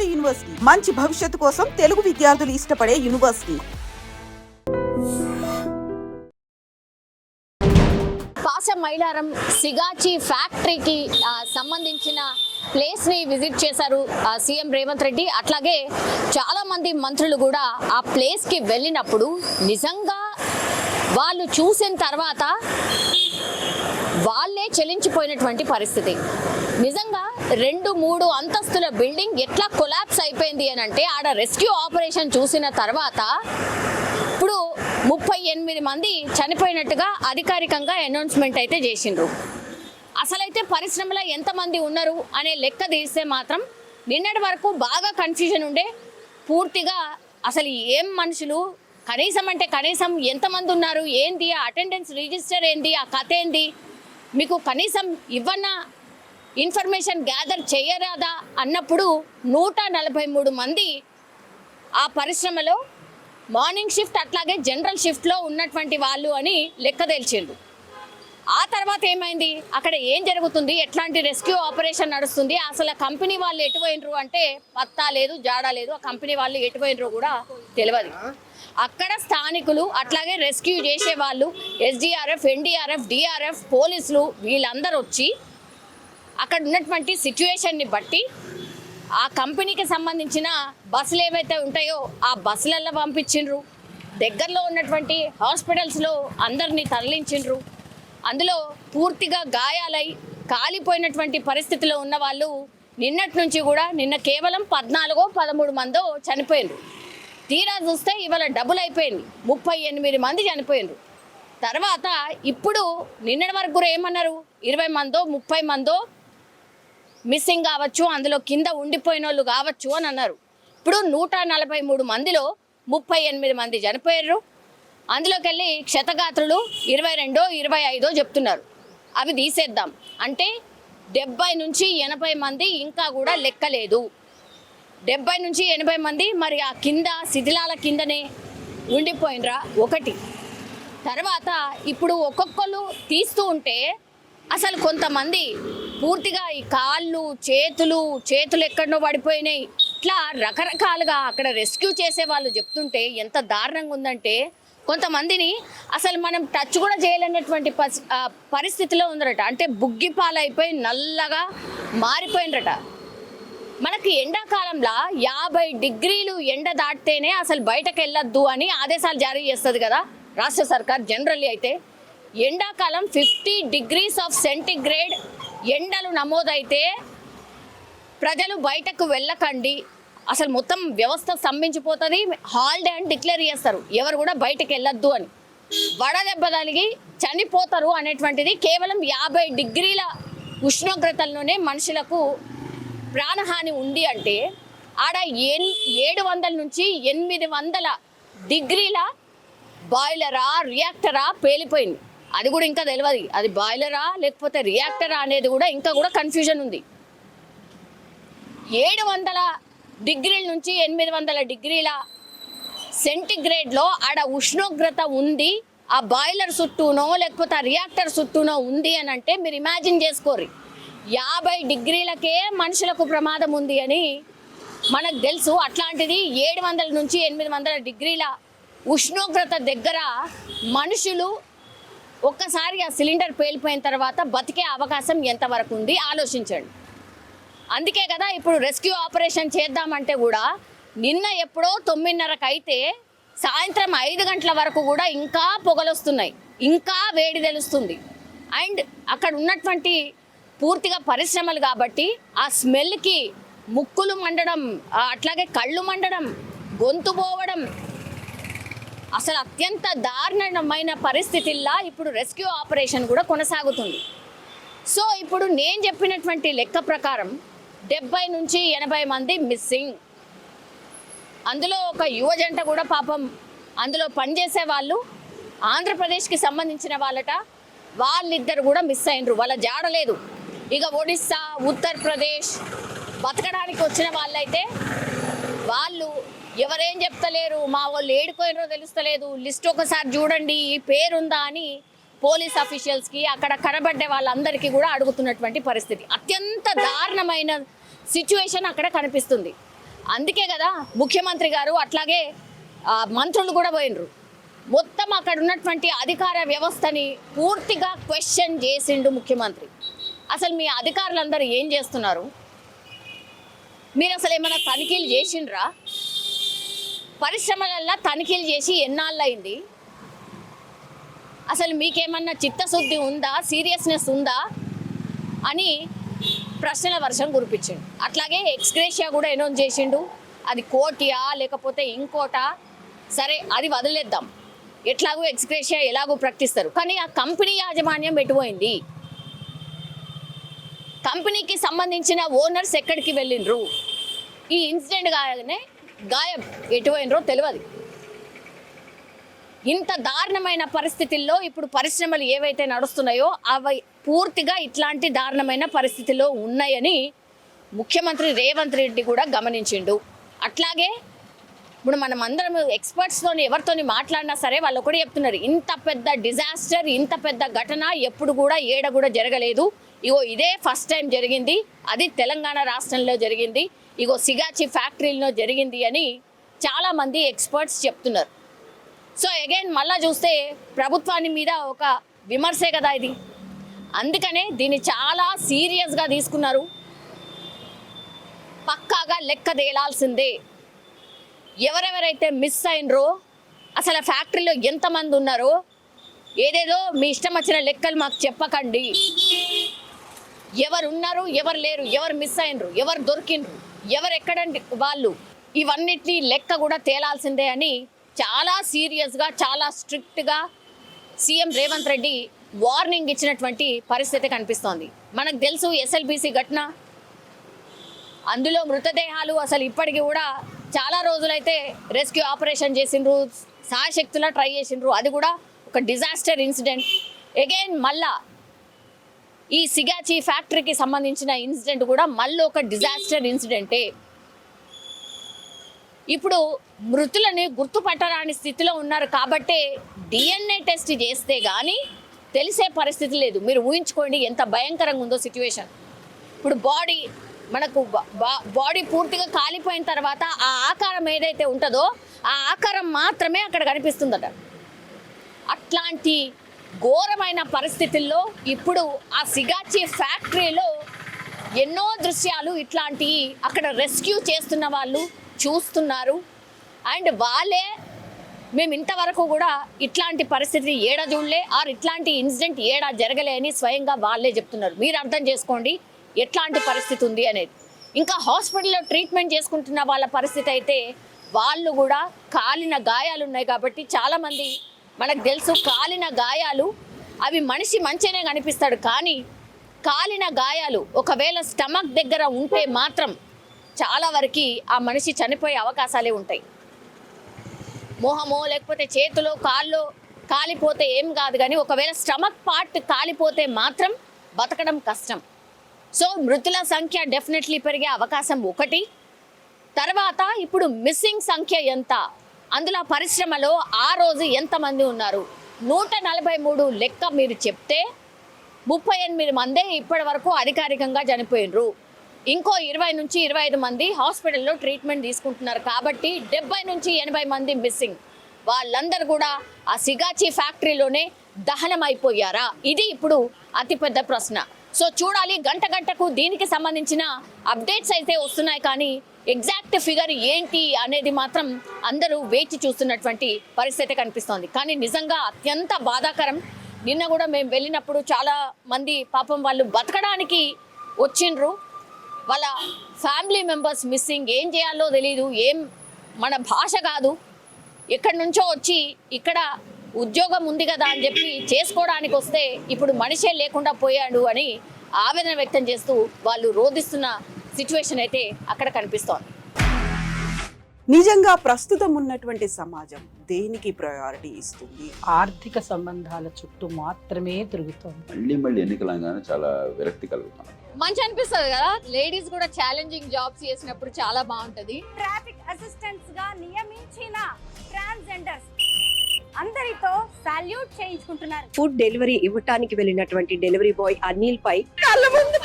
ఉమ్మడి యూనివర్సిటీ మంచి భవిష్యత్తు కోసం తెలుగు విద్యార్థులు ఇష్టపడే యూనివర్సిటీ. పాస మైలారం సిగాచి ఫ్యాక్టరీకి సంబంధించిన ప్లేస్ని విజిట్ చేశారు సీఎం రేవంత్ రెడ్డి. అట్లాగే చాలామంది మంత్రులు కూడా ఆ ప్లేస్కి వెళ్ళినప్పుడు నిజంగా వాళ్ళు చూసిన తర్వాత వాళ్ళే చెలించిపోయినటువంటి పరిస్థితి. నిజంగా 2-3 అంతస్తుల బిల్డింగ్ ఎట్లా కొలాప్స్ అయిపోయింది అని అంటే ఆడ రెస్క్యూ ఆపరేషన్ చూసిన తర్వాత ఇప్పుడు 38 మంది చనిపోయినట్టుగా అధికారికంగా అనౌన్స్మెంట్ అయితే చేసిండ్రు. అసలైతే పరిశ్రమలో ఎంతమంది ఉన్నారు అనే లెక్క తీస్తే మాత్రం నిన్నటి వరకు బాగా కన్ఫ్యూజన్ ఉండే. పూర్తిగా అసలు ఏం మనుషులు కనీసం అంటే కనీసం ఎంతమంది ఉన్నారు, ఏంది ఆ అటెండెన్స్ రిజిస్టర్ ఏంది, ఆ కథ ఏంది, మీకు కనీసం ఇవ్వన్నా ఇన్ఫర్మేషన్ గ్యాదర్ చేయరాదా అన్నప్పుడు 143 మంది ఆ పరిశ్రమలో మార్నింగ్ షిఫ్ట్ అట్లాగే జనరల్ షిఫ్ట్లో ఉన్నటువంటి వాళ్ళు అని లెక్క తేల్చిండ్రు. ఆ తర్వాత ఏమైంది, అక్కడ ఏం జరుగుతుంది, ఎట్లాంటి రెస్క్యూ ఆపరేషన్ నడుస్తుంది, అసలు కంపెనీ వాళ్ళు ఎటుపోయినరు అంటే పత్తా లేదు, జాడా లేదు. ఆ కంపెనీ వాళ్ళు ఎటుపోయినరు కూడా తెలియదు. అక్కడ స్థానికులు అట్లాగే రెస్క్యూ చేసే వాళ్ళు ఎస్డిఆర్ఎఫ్, ఎన్డీఆర్ఎఫ్, డిఆర్ఎఫ్, పోలీసులు వీళ్ళందరూ వచ్చి అక్కడ ఉన్నటువంటి సిచ్యువేషన్ని బట్టి ఆ కంపెనీకి సంబంధించిన బస్సులు ఏవైతే ఉంటాయో ఆ బస్సులలో పంపించిండ్రు. దగ్గరలో ఉన్నటువంటి హాస్పిటల్స్లో అందరినీ తరలించిండ్రు. అందులో పూర్తిగా గాయాలై కాలిపోయినటువంటి పరిస్థితిలో ఉన్న వాళ్ళు నిన్నటి నుంచి కూడా నిన్న కేవలం 14-13 మందో చనిపోయిండ్రు. తీరా చూస్తే ఇవాళ డబుల్ అయిపోయింది, 38 మంది చనిపోయిండ్రు. తర్వాత ఇప్పుడు నిన్నటి వరకు కూడా ఏమన్నారు, 20 మందో 30 మందో మిస్సింగ్ కావచ్చు, అందులో కింద ఉండిపోయిన వాళ్ళు కావచ్చు అని అన్నారు. ఇప్పుడు 143 మందిలో 38 మంది చనిపోయారు. అందులోకి వెళ్ళి క్షతగాత్రులు 22-25 చెప్తున్నారు. అవి తీసేద్దాం అంటే 70-80 మంది ఇంకా కూడా లెక్కలేదు. 70-80 మంది మరి ఆ కింద శిథిలాల కిందనే ఉండిపోయినరా ఒకటి. తర్వాత ఇప్పుడు ఒక్కొక్కరు తీస్తూ ఉంటే అసలు కొంతమంది పూర్తిగా ఈ కాళ్ళు చేతులు ఎక్కడనో పడిపోయినాయి. ఇట్లా రకరకాలుగా అక్కడ రెస్క్యూ చేసే వాళ్ళు చెప్తుంటే ఎంత దారుణంగా ఉందంటే కొంతమందిని అసలు మనం టచ్ కూడా చేయలేనటువంటి పరిస్థితిలో ఉందరట. అంటే బుగ్గిపాలైపోయి నల్లగా మారిపోయినరట. మనకి ఎండాకాలంలో 50 డిగ్రీలు ఎండ దాటితేనే అసలు బయటకు వెళ్ళొద్దు అని ఆదేశాలు జారీ చేస్తుంది కదా రాష్ట్ర సర్కార్. జనరల్లీ అయితే ఎండాకాలం 50 degrees సెంటిగ్రేడ్ ఎండలు నమోదైతే ప్రజలు బయటకు వెళ్ళకండి, అసలు మొత్తం వ్యవస్థ స్తంభించిపోతుంది, హాలిడే అని డిక్లేర్ చేస్తారు, ఎవరు కూడా బయటకు వెళ్ళొద్దు అని. వడదెబ్బ తగిలి చనిపోతారు అనేటువంటిది కేవలం 50 డిగ్రీల ఉష్ణోగ్రతల్లోనే మనుషులకు ప్రాణహాని ఉంది. అంటే ఆడ 700 నుంచి 800 డిగ్రీల బాయిలరా రియాక్టరా పేలిపోయింది. అది కూడా ఇంకా తెలియదు, అది బాయిలరా లేకపోతే రియాక్టరా అనేది కూడా ఇంకా కూడా కన్ఫ్యూజన్ ఉంది. 700 డిగ్రీల నుంచి 800 డిగ్రీల సెంటిగ్రేడ్లో ఆడ ఉష్ణోగ్రత ఉంది, ఆ బాయిలర్ చుట్టూనో లేకపోతే ఆ రియాక్టర్ చుట్టూనో ఉంది అని అంటే మీరు ఇమాజిన్ చేసుకోరు. 50 డిగ్రీలకే మనుషులకు ప్రమాదం ఉంది అని మనకు తెలుసు. అట్లాంటిది 700 నుంచి 800 డిగ్రీల ఉష్ణోగ్రత దగ్గర మనుషులు ఒక్కసారి ఆ సిలిండర్ పేలిపోయిన తర్వాత బతికే అవకాశం ఎంతవరకు ఉంది ఆలోచించండి. అందుకే కదా ఇప్పుడు రెస్క్యూ ఆపరేషన్ చేద్దామంటే కూడా నిన్న ఎప్పుడో 9:30కి అయితే సాయంత్రం 5 గంటల వరకు కూడా ఇంకా పొగలొస్తున్నాయి, ఇంకా వేడి తెలుస్తుంది. అండ్ అక్కడ ఉన్నటువంటి పూర్తిగా పరిశ్రమలు కాబట్టి ఆ స్మెల్కి ముక్కులు మండడం, అట్లాగే కళ్ళు మండడం, గొంతు పోవడం, అసలు అత్యంత దారుణమైన పరిస్థితుల్లో ఇప్పుడు రెస్క్యూ ఆపరేషన్ కూడా కొనసాగుతుంది. సో ఇప్పుడు నేను చెప్పినటువంటి లెక్క ప్రకారం 70 నుంచి 80 మంది మిస్సింగ్. అందులో ఒక యువజంట కూడా పాపం అందులో పనిచేసే వాళ్ళు ఆంధ్రప్రదేశ్కి సంబంధించిన వాళ్ళట, వాళ్ళిద్దరు కూడా మిస్ అయినరు, వాళ్ళ జాడలేదు. ఇక ఒడిస్సా, ఉత్తరప్రదేశ్ బతకడానికి వచ్చిన వాళ్ళైతే వాళ్ళు ఎవరేం చెప్తలేరు, మా వాళ్ళు ఏడుకోయినరో తెలుస్తలేదు, లిస్ట్ ఒకసారి చూడండి ఈ పేరుందా అని పోలీస్ అఫీషియల్స్కి అక్కడ కనబడ్డే వాళ్ళందరికీ కూడా అడుగుతున్నటువంటి పరిస్థితి. అత్యంత దారుణమైన సిచ్యువేషన్ అక్కడ కనిపిస్తుంది. అందుకే కదా ముఖ్యమంత్రి గారు అట్లాగే మంత్రులు కూడా పోయినరు. మొత్తం అక్కడ ఉన్నటువంటి అధికార వ్యవస్థని పూర్తిగా క్వశ్చన్ చేసిండు ముఖ్యమంత్రి. అసలు మీ అధికారులందరూ ఏం చేస్తున్నారు? మీరు అసలు ఏమైనా తనిఖీలు చేసిండ్రా? పరిశ్రమలల్లో తనిఖీలు చేసి ఎన్నాళ్ళయింది? అసలు మీకేమన్నా చిత్తశుద్ధి ఉందా, సీరియస్నెస్ ఉందా అని ప్రశ్నల వర్షం కురిపించిండు. అట్లాగే ఎక్స్గ్రేషియా కూడా అనౌన్స్ చేసిండు. అది కోటియా లేకపోతే ఇంకోటా, సరే అది వదిలేద్దాం. ఎట్లాగో ఎక్స్గ్రేషియా ఎలాగో ప్రకటిస్తారు, కానీ ఆ కంపెనీ యాజమాన్యం ఎటుపోయింది? కంపెనీకి సంబంధించిన ఓనర్స్ ఎక్కడికి వెళ్ళిండ్రు? ఈ ఇన్సిడెంట్ కాగానే గాయం ఎటుపోయినరో తెలియదు. ఇంత దారుణమైన పరిస్థితుల్లో ఇప్పుడు పరిశ్రమలు ఏవైతే నడుస్తున్నాయో అవి పూర్తిగా ఇట్లాంటి దారుణమైన పరిస్థితుల్లో ఉన్నాయని ముఖ్యమంత్రి రేవంత్ రెడ్డి కూడా గమనించిండు. అట్లాగే ఇప్పుడు మనం అందరం ఎక్స్పర్ట్స్తోని ఎవరితోని మాట్లాడినా సరే వాళ్ళు ఒకటి చెప్తున్నారు, ఇంత పెద్ద డిజాస్టర్, ఇంత పెద్ద ఘటన ఎప్పుడు కూడా ఏడ కూడా జరగలేదు. ఇగో ఇదే ఫస్ట్ టైం జరిగింది, అది తెలంగాణ రాష్ట్రంలో జరిగింది, ఇగో సిగాచి ఫ్యాక్టరీలో జరిగింది అని చాలామంది ఎక్స్పర్ట్స్ చెప్తున్నారు. సో అగైన్ మళ్ళా చూస్తే ప్రభుత్వాన్ని మీద ఒక విమర్శే కదా ఇది. అందుకనే దీన్ని చాలా సీరియస్గా తీసుకున్నారు. పక్కాగా లెక్క తేలాల్సిందే. ఎవరెవరైతే మిస్ అయినరో, అసలు ఆ ఫ్యాక్టరీలో ఎంతమంది ఉన్నారో, ఏదేదో మీ ఇష్టం వచ్చిన లెక్కలు మాకు చెప్పకండి. ఎవరు ఉన్నారు, ఎవరు లేరు, ఎవరు మిస్ అయినరు, ఎవరు దొరికిండ్రు, ఎవరు ఎక్కడండి వాళ్ళు, ఇవన్నిటి లెక్క కూడా తేలాల్సిందే అని చాలా సీరియస్గా, చాలా స్ట్రిక్ట్గా సీఎం రేవంత్ రెడ్డి వార్నింగ్ ఇచ్చినటువంటి పరిస్థితి కనిపిస్తోంది. మనకు తెలుసు ఎస్ఎల్బీసీ ఘటన, అందులో మృతదేహాలు అసలు ఇప్పటికీ కూడా చాలా రోజులైతే రెస్క్యూ ఆపరేషన్ చేసిండ్రు, సాయశక్తులా ట్రై చేసిండ్రు, అది కూడా ఒక డిజాస్టర్ ఇన్సిడెంట్. అగైన్ మళ్ళా ఈ సిగాచి ఫ్యాక్టరీకి సంబంధించిన ఇన్సిడెంట్ కూడా మళ్ళీ ఒక డిజాస్టర్ ఇన్సిడెంటే. ఇప్పుడు మృతులని గుర్తుపట్టరాని స్థితిలో ఉన్నారు కాబట్టే డిఎన్ఏ టెస్ట్ చేస్తే కానీ తెలిసే పరిస్థితి లేదు. మీరు ఊహించుకోండి ఎంత భయంకరంగా ఉందో సిచ్యువేషన్. ఇప్పుడు మనకు బాడీ పూర్తిగా కాలిపోయిన తర్వాత ఆ ఆకారం ఏదైతే ఉంటుందో ఆ ఆకారం మాత్రమే అక్కడ కనిపిస్తుందట. అట్లాంటి ఘోరమైన పరిస్థితుల్లో ఇప్పుడు ఆ సిగాచి ఫ్యాక్టరీలో ఎన్నో దృశ్యాలు ఇట్లాంటివి అక్కడ రెస్క్యూ చేస్తున్న వాళ్ళు చూస్తున్నారు. అండ్ వాళ్ళే మేము ఇంతవరకు కూడా ఇట్లాంటి పరిస్థితి ఏడా చూడలే, ఆర్ ఇట్లాంటి ఇన్సిడెంట్ ఏడా జరగలే అని స్వయంగా వాళ్ళే చెప్తున్నారు. మీరు అర్థం చేసుకోండి ఎట్లాంటి పరిస్థితి ఉంది అనేది. ఇంకా హాస్పిటల్లో ట్రీట్మెంట్ చేసుకుంటున్న వాళ్ళ పరిస్థితి అయితే వాళ్ళు కూడా కాలిన గాయాలు ఉన్నాయి కాబట్టి చాలామంది మనకు తెలుసు కాలిన గాయాలు అవి మనిషి మంచిగానే కనిపిస్తాడు, కానీ కాలిన గాయాలు ఒకవేళ స్టమక్ దగ్గర ఉంటే మాత్రం చాలా వరకు ఆ మనిషి చనిపోయే అవకాశాలే ఉంటాయి. మోహమో లేకపోతే చేతిలో కాల్లో కాలిపోతే ఏం కాదు, కానీ ఒకవేళ స్టమక్ పార్ట్ కాలిపోతే మాత్రం బతకడం కష్టం. సో మృతుల సంఖ్య డెఫినెట్లీ పెరిగే అవకాశం ఒకటి. తర్వాత ఇప్పుడు మిస్సింగ్ సంఖ్య ఎంత, అందులో పరిశ్రమలో ఆ రోజు ఎంతమంది ఉన్నారు, 143 లెక్క మీరు చెప్తే 38 మందే ఇప్పటి వరకు అధికారికంగా చనిపోయినరు. ఇంకో 20 నుంచి 25 మంది హాస్పిటల్లో ట్రీట్మెంట్ తీసుకుంటున్నారు. కాబట్టి 70 నుంచి 80 మంది మిస్సింగ్. వాళ్ళందరూ కూడా ఆ సిగాచి ఫ్యాక్టరీలోనే దహనం అయిపోయారా? ఇది ఇప్పుడు అతిపెద్ద ప్రశ్న. సో చూడాలి, గంట గంటకు దీనికి సంబంధించిన అప్డేట్స్ అయితే వస్తున్నాయి, కానీ ఎగ్జాక్ట్ ఫిగర్ ఏంటి అనేది మాత్రం అందరూ వేచి చూస్తున్నటువంటి పరిస్థితి కనిపిస్తోంది. కానీ నిజంగా అత్యంత బాధాకరం. నిన్న కూడా మేము వెళ్ళినప్పుడు చాలా మంది పాపం వాళ్ళు బతకడానికి వచ్చిండ్రు, వాళ్ళ ఫ్యామిలీ మెంబర్స్ మిస్సింగ్, ఏం చేయాలో తెలీదు, మన భాష కాదు, ఎక్కడి నుంచో వచ్చి ఇక్కడ ఉద్యోగం ఉంది కదా అని చెప్పి చేసుకోవడానికి వస్తే ఇప్పుడు మనిషే లేకుండా పోయాడు అని ఆవేదన వ్యక్తం చేస్తూ వాళ్ళు రోధిస్తున్న సిచ్యువేషన్ అయితే అక్కడ కనిపిస్తోంది. నిజంగా ప్రస్తుతం ఉన్నటువంటి సమాజం దేనికి ప్రయారిటీ ఇస్తుంది? ఆర్థిక సంబంధాల చుట్టూ మాత్రమే తిరుగుతోంది. మళ్ళీ ఎన్నికలంగానే చాలా విరక్తి కలుగుతాం. మంచి అనిపిస్తుంది కదా, లేడీస్ కూడా ఛాలెంజింగ్ జాబ్స్ చేసినప్పుడు చాలా బాగుంటది. ట్రాఫిక్ అసిస్టెంట్స్ గా నియమించిన ట్రాన్స్జెండర్స్ అందరితో సాల్యూట్ చేయించుకుంటున్నారు. ఫుడ్ డెలివరీ ఇవ్వటానికి వెళ్ళినటువంటి డెలివరీ బాయ్ అనిల్ పై కళ్ళ ముందు